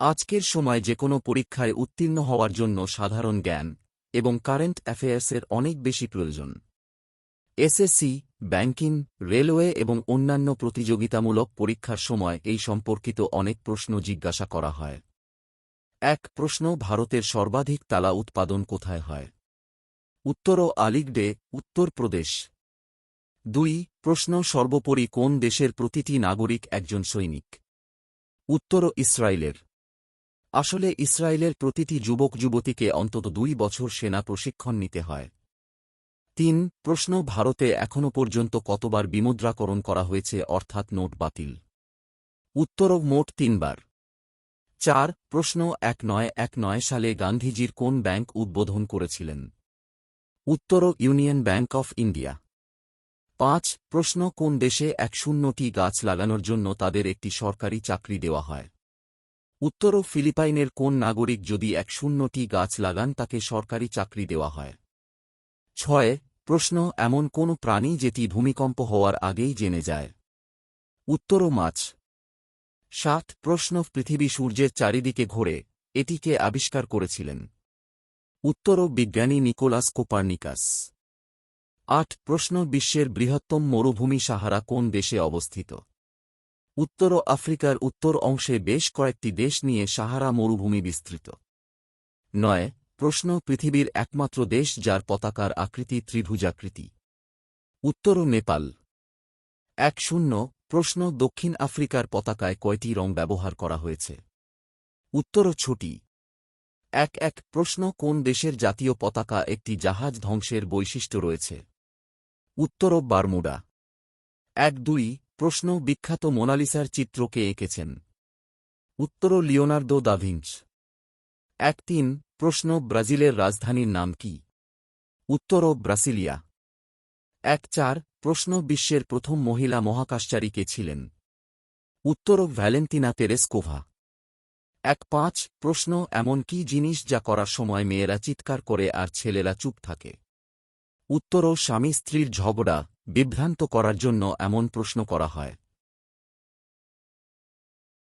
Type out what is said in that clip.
আজকের সময় যেকোনো পরীক্ষায় উত্তীর্ণ হওয়ার জন্য সাধারণ জ্ঞান এবং কারেন্ট অ্যাফেয়ার্সের অনেক বেশি প্রয়োজন। এসএসসি, ব্যাংকিং, রেলওয়ে এবং অন্যান্য প্রতিযোগিতামূলক পরীক্ষার সময় এই সম্পর্কিত অনেক প্রশ্ন জিজ্ঞাসা করা হয়। এক প্রশ্ন, ভারতের সর্বাধিক তালা উৎপাদন কোথায় হয়? উত্তরঃ আলিগড়ে, উত্তর প্রদেশ। ২ প্রশ্ন, সর্বোপরি কোন দেশের প্রতিটি নাগরিক একজন সৈনিক? উত্তরঃ ইসরায়েলের। আসলে ইসরায়েলের প্রতিটি যুবক যুবতীকে অন্তত ২ বছর সেনা প্রশিক্ষণ নিতে হয়। ৩ প্রশ্ন, ভারতে এখনও পর্যন্ত কতবার বিমুদ্রাকরণ করা হয়েছে অর্থাৎ নোট বাতিল? উত্তরঃ মোট ৩ বার। ৪ প্রশ্ন, ১৯১৯ সালে গান্ধীজির কোন ব্যাংক উদ্বোধন করেছিলেন? উত্তরঃ ইউনিয়ন ব্যাংক অফ ইন্ডিয়া। ৫ প্রশ্ন, কোন দেশে ১০০টি গাছ লাগানোর জন্য তাদের একটি সরকারি চাকরি দেওয়া হয়? উত্তরঃ ফিলিপাইনের কোন নাগরিক যদি ১০০টি গাছ লাগান তাকে সরকারি চাকরি দেওয়া হয়? ৬ প্রশ্ন, এমন কোন প্রাণী যেটি ভূমিকম্প হওয়ার আগেই জেনে যায়? উত্তরঃ মাছ। ৭ প্রশ্ন, পৃথিবী সূর্যের চারিদিকে ঘোরে, এটি কে আবিষ্কার করেছিলেন? উত্তরঃ বিজ্ঞানী নিকোলাস কোপার্নিকাস। ৮ প্রশ্ন, বিশ্বের বৃহত্তম মরুভূমি সাহারা কোন দেশে অবস্থিত? উত্তরঃ আফ্রিকার উত্তর অংশে বেশ কয়েকটি দেশ নিয়ে সাহারা মরুভূমি বিস্তৃত। ৯ প্রশ্ন, পৃথিবীর একমাত্র দেশ যার পতাকার আকৃতি ত্রিভুজাকৃতি? উত্তরঃ নেপাল। ১-০ প্রশ্ন, দক্ষিণ আফ্রিকার পতাকায় কয়টি রং ব্যবহার করা হয়েছে? উত্তরঃ ৬টি। ১-১ প্রশ্ন, কোন দেশের জাতীয় পতাকা একটি জাহাজ ধ্বংসের বৈশিষ্ট্য রয়েছে? উত্তরঃ বারমুডা। ১-২ প্রশ্ন, বিখ্যাত মোনালিসার চিত্র কে এঁকেছেন? উত্তরঃ লিওনার্দো দা ভিঞ্চি। ১-৩ প্রশ্ন, ব্রাজিলের রাজধানীর নাম কি? উত্তরঃ ব্রাসিলিয়া। ১-৪ প্রশ্ন, বিশ্বের প্রথম মহিলা মহাকাশচারী কে ছিলেন? উত্তরঃ ভ্যালেন্তিনা তেরেসকোভা। ১-৫ প্রশ্ন, এমন কি জিনিস যা করার সময় মেয়েরা চিৎকার করে আর ছেলেরা চুপ থাকে? উত্তরঃ স্বামী স্ত্রীর ঝগড়া বিভ্রান্ত করার জন্য এমন প্রশ্ন করা হয়।